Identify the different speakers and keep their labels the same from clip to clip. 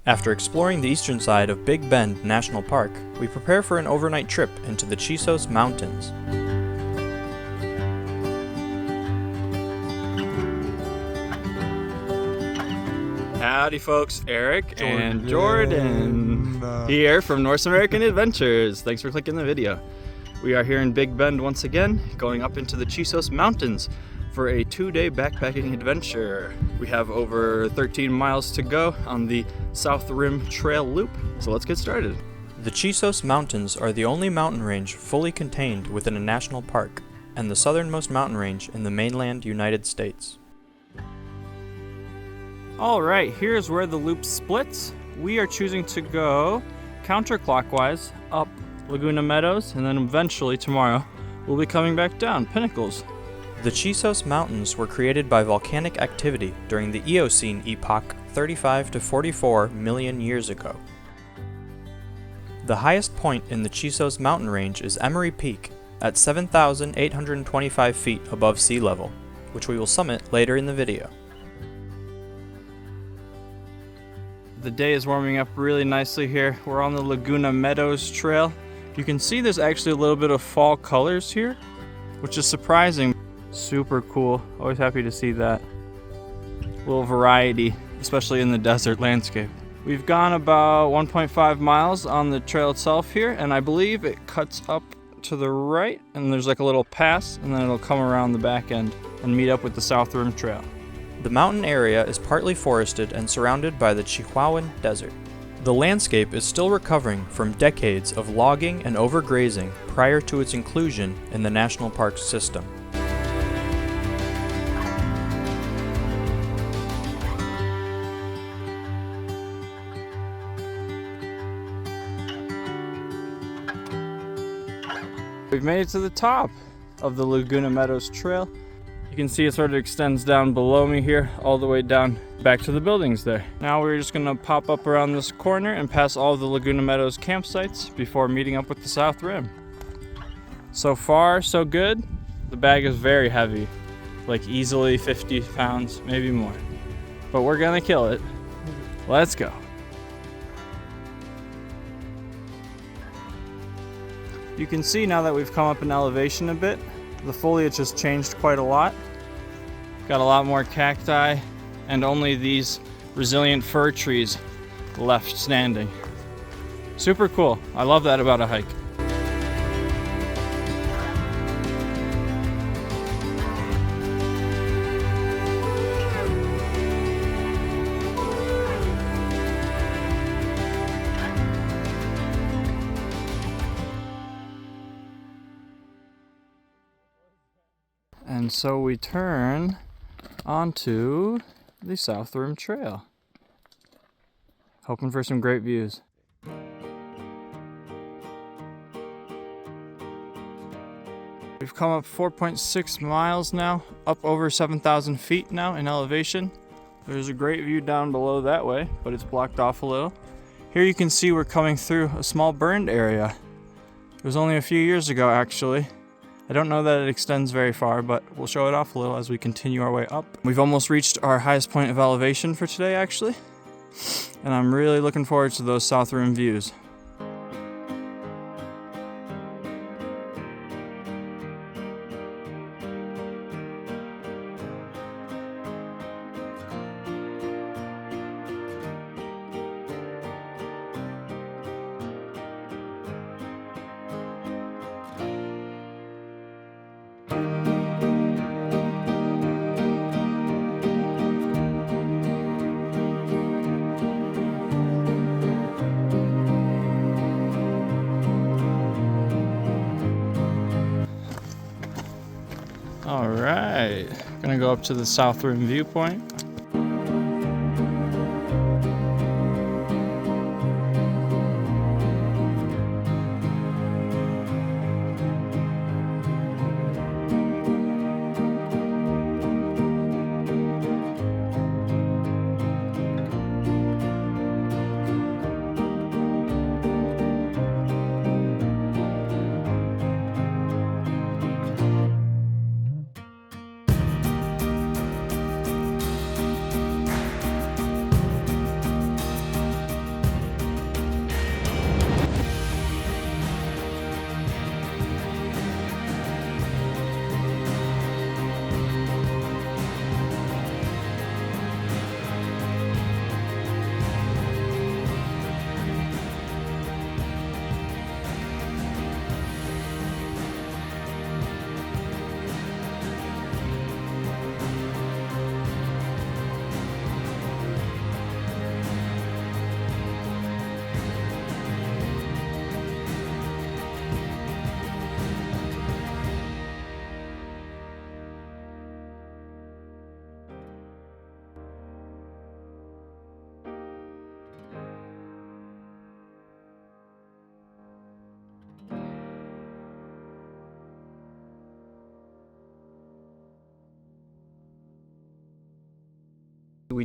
Speaker 1: After exploring the eastern side of Big Bend National Park, we prepare for an overnight trip into the Chisos Mountains. Howdy folks, Eric and Jordan here from North American Adventures. Thanks for clicking the video. We are here in Big Bend once again, going up into the Chisos Mountains for a 2-day backpacking adventure. We have over 13 miles to go on the South Rim Trail Loop, so let's get started. The Chisos Mountains are the only mountain range fully contained within a national park, and the southernmost mountain range in the mainland United States. Alright, here's where the loop splits. We are choosing to go counterclockwise up Laguna Meadows, and then eventually tomorrow we'll be coming back down Pinnacles. The Chisos Mountains were created by volcanic activity during the Eocene epoch 35 to 44 million years ago. The highest point in the Chisos mountain range is Emory Peak at 7,825 feet above sea level, which we will summit later in the video. The day is warming up really nicely here. We're on the Laguna Meadows Trail. You can see there's actually a little bit of fall colors here, which is surprising. Super cool. Always happy to see that. A little variety, especially in the desert landscape. We've gone about 1.5 miles on the trail itself here, and I believe it cuts up to the right, and there's like a little pass, and then it'll come around the back end and meet up with the South Rim Trail. The mountain area is partly forested and surrounded by the Chihuahuan Desert. The landscape is still recovering from decades of logging and overgrazing prior to its inclusion in the national park system. We've made it to the top of the Laguna Meadows Trail. You can see it sort of extends down below me here, all the way down back to the buildings there. Now we're just gonna pop up around this corner and pass all the Laguna Meadows campsites before meeting up with the South Rim. So far, so good. The bag is very heavy, like easily 50 pounds, maybe more. But we're gonna kill it. Let's go. You can see now that we've come up in elevation a bit, the foliage has changed quite a lot. Got a lot more cacti and only these resilient fir trees left standing. Super cool. I love that about a hike. And so we turn onto the South Rim Trail, hoping for some great views. We've come up 4.6 miles now, up over 7,000 feet now in elevation. There's a great view down below that way, but it's blocked off a little. Here you can see we're coming through a small burned area. It was only a few years ago actually. I don't know that it extends very far, but we'll show it off a little as we continue our way up. We've almost reached our highest point of elevation for today, actually, and I'm really looking forward to those South Rim views. All right, gonna go up to the South Rim viewpoint.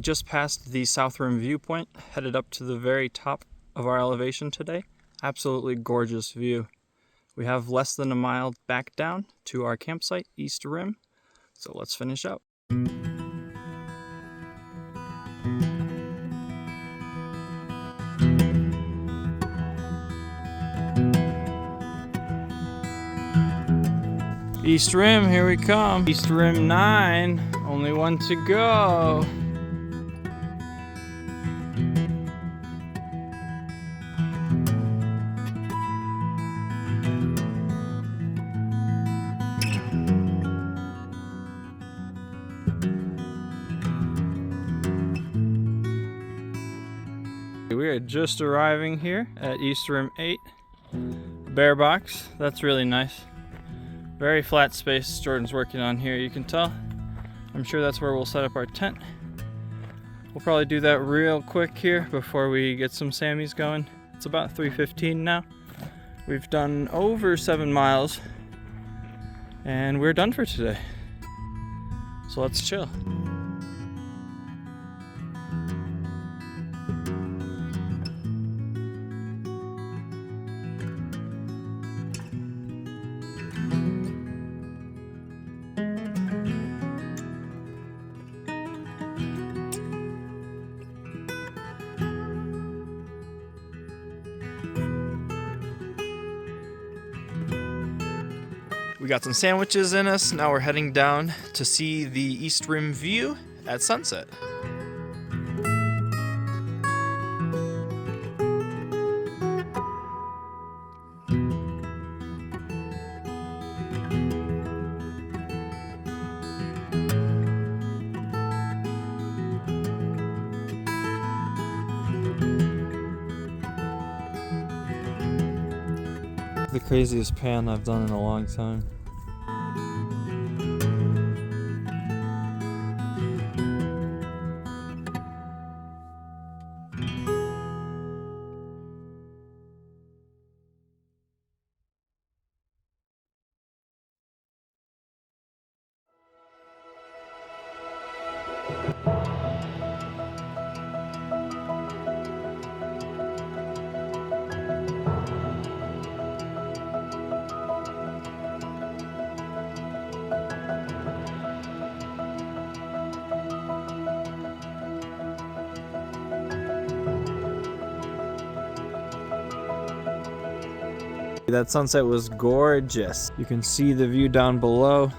Speaker 1: just passed the South Rim viewpoint, headed up to the very top of our elevation today. Absolutely gorgeous view. We have less than a mile back down to our campsite, East Rim. So let's finish up. East Rim, here we come. East Rim 9, only one to go. We are just arriving here at East Rim 8. Bear box, that's really nice. Very flat space Jordan's working on here, you can tell. I'm sure that's where we'll set up our tent. We'll probably do that real quick here before we get some Sammys going. It's about 3:15 now. We've done over 7 miles and we're done for today. So let's chill. We got some sandwiches in us. Now we're heading down to see the East Rim view at sunset. The craziest pan I've done in a long time. That sunset was gorgeous. You can see the view down below,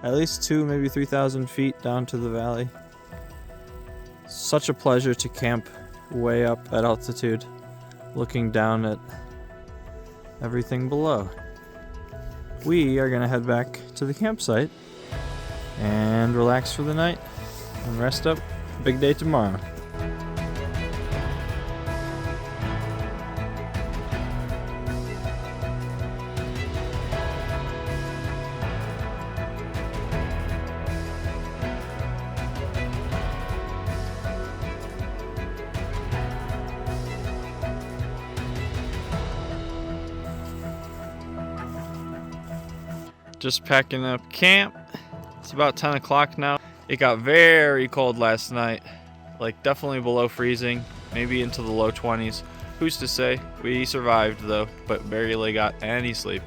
Speaker 1: at least 2, maybe 3,000 feet down to the valley. Such a pleasure to camp way up at altitude, looking down at everything below. We are gonna head back to the campsite and relax for the night and rest up. Big day tomorrow. Just packing up camp. It's about 10 o'clock now. It got very cold last night, like definitely below freezing, maybe into the low 20s. Who's to say? We survived though, but barely got any sleep.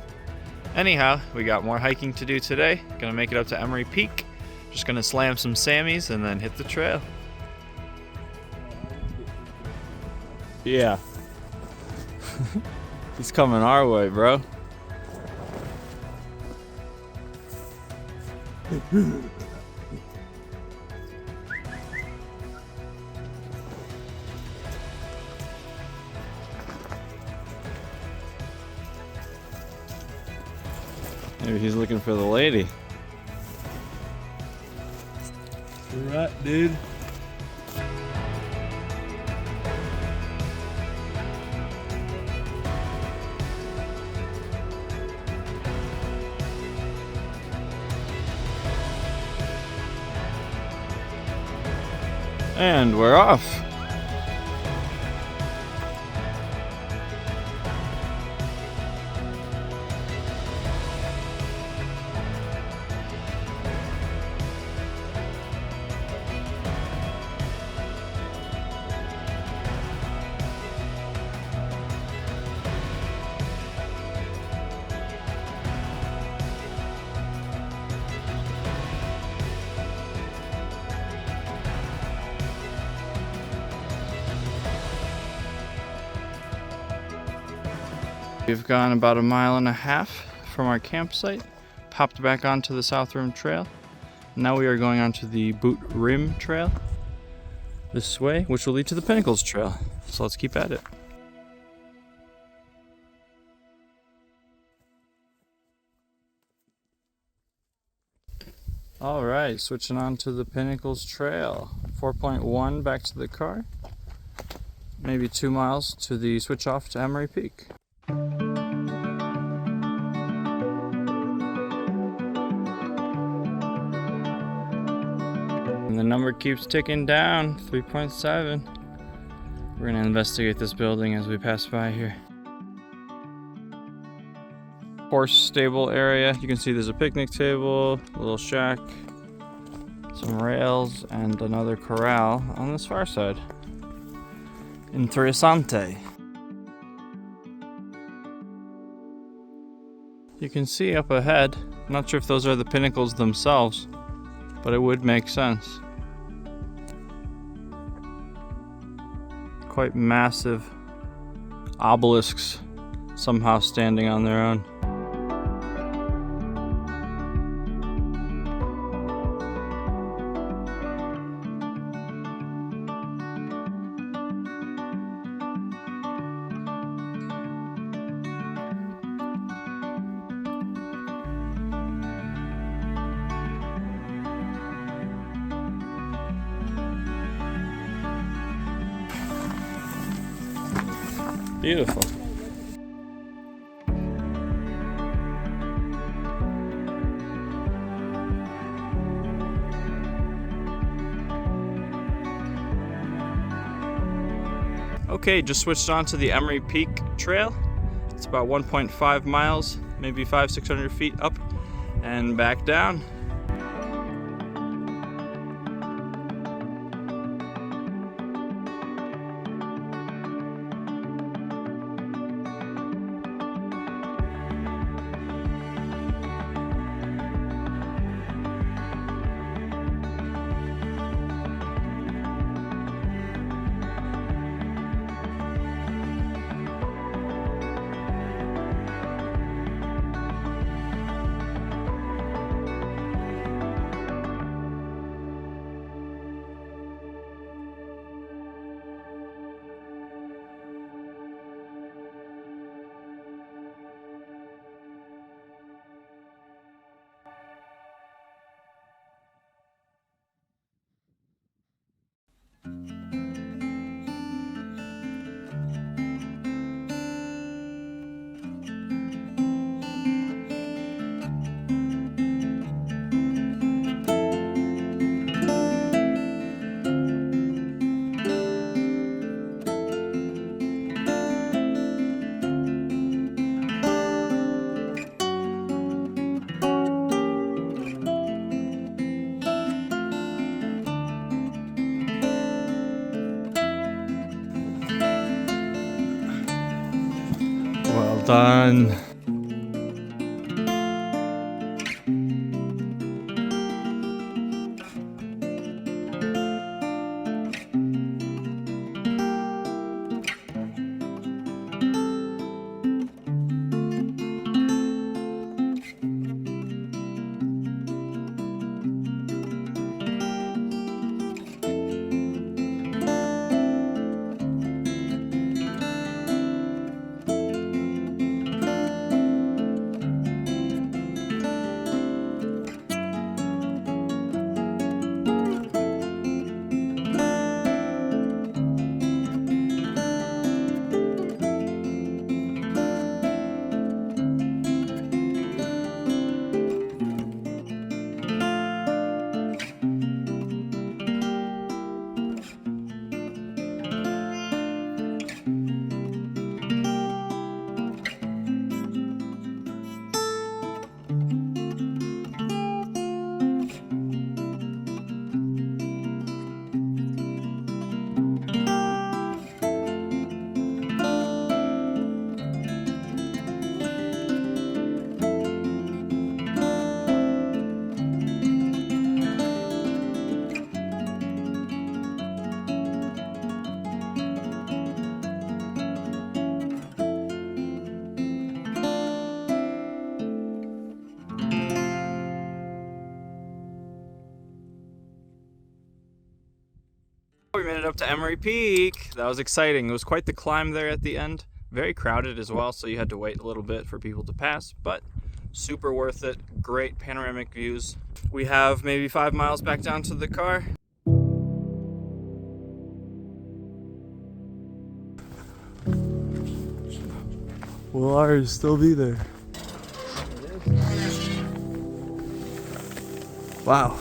Speaker 1: Anyhow, we got more hiking to do today. Gonna make it up to Emory Peak. Just gonna slam some Sammys and then hit the trail. Yeah. He's coming our way, bro. Maybe he's looking for the lady. You're right, dude. And we're off. We've gone about 1.5 miles from our campsite, popped back onto the South Rim Trail. Now we are going onto the Boot Rim Trail this way, which will lead to the Pinnacles Trail. So let's keep at it. All right, switching on to the Pinnacles Trail. 4.1 back to the car. Maybe 2 miles to the switch off to Emory Peak. And the number keeps ticking down, 3.7. We're gonna investigate this building as we pass by here. Horse stable area. You can see there's a picnic table, a little shack, some rails, and another corral on this far side. Interessante. You can see up ahead, I'm not sure if those are the pinnacles themselves, but it would make sense. Quite massive obelisks somehow standing on their own. Beautiful. Okay, just switched on to the Emory Peak Trail. It's about 1.5 miles, maybe 500-600 feet up and back down. Well done. it up to Emory Peak. That was exciting. It was quite the climb there at the end. Very crowded as well, so you had to wait a little bit for people to pass, but super worth it. Great panoramic views. We have maybe 5 miles back down to the car.
Speaker 2: Will ours still be there? Wow.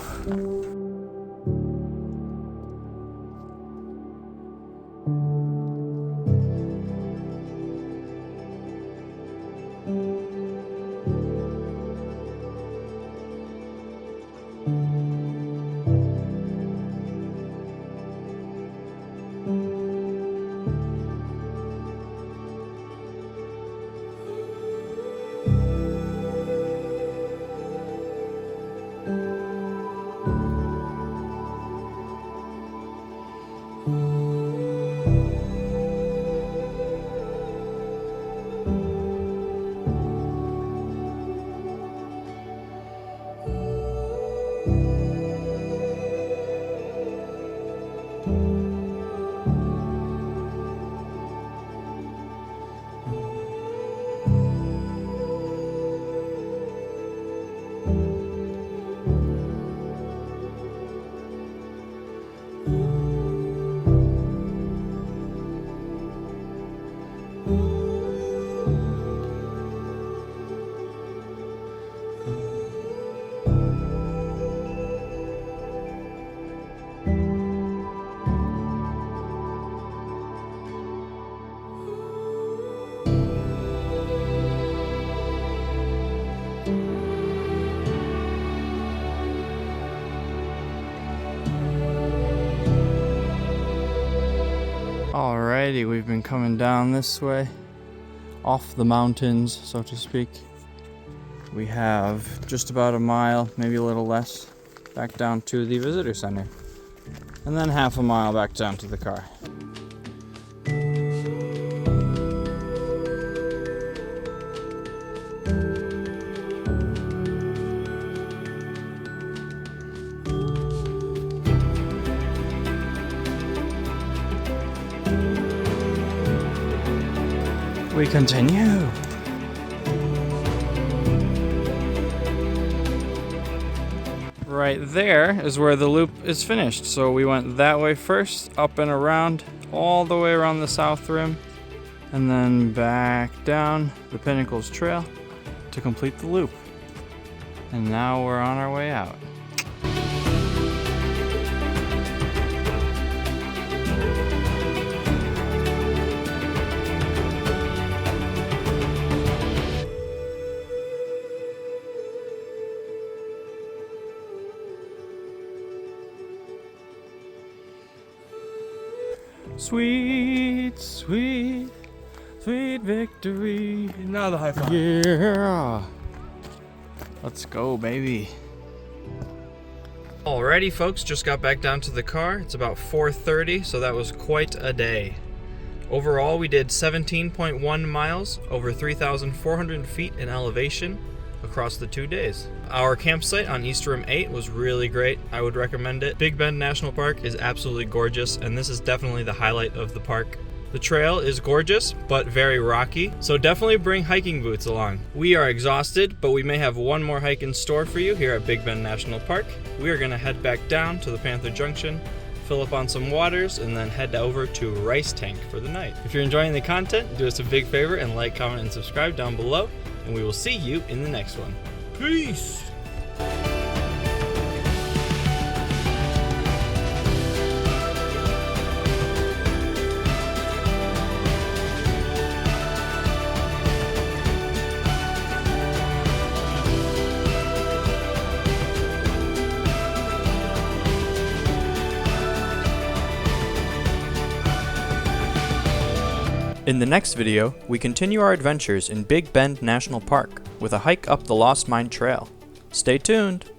Speaker 1: Alrighty, we've been coming down this way, off the mountains, so to speak. We have just about a mile, maybe a little less, back down to the visitor center. And then half a mile back down to the car. We continue. Right there is where the loop is finished. So we went that way first, up and around, all the way around the south rim, and then back down the Pinnacles Trail to complete the loop. And now we're on our way out. Sweet, sweet, sweet victory.
Speaker 2: Now the high five.
Speaker 1: Yeah. Let's go, baby. Alrighty, folks, just got back down to the car. It's about 4:30, so that was quite a day. Overall, we did 17.1 miles, over 3,400 feet in elevation across the 2 days. Our campsite on East Rim 8 was really great. I would recommend it. Big Bend National Park is absolutely gorgeous, and this is definitely the highlight of the park. The trail is gorgeous, but very rocky, so definitely bring hiking boots along. We are exhausted, but we may have one more hike in store for you here at Big Bend National Park. We are gonna head back down to the Panther Junction, fill up on some waters, and then head over to Rice Tank for the night. If you're enjoying the content, do us a big favor and like, comment, and subscribe down below, and we will see you in the next one. Peace!
Speaker 3: In the next video, we continue our adventures in Big Bend National Park with a hike up the Lost Mine Trail. Stay tuned!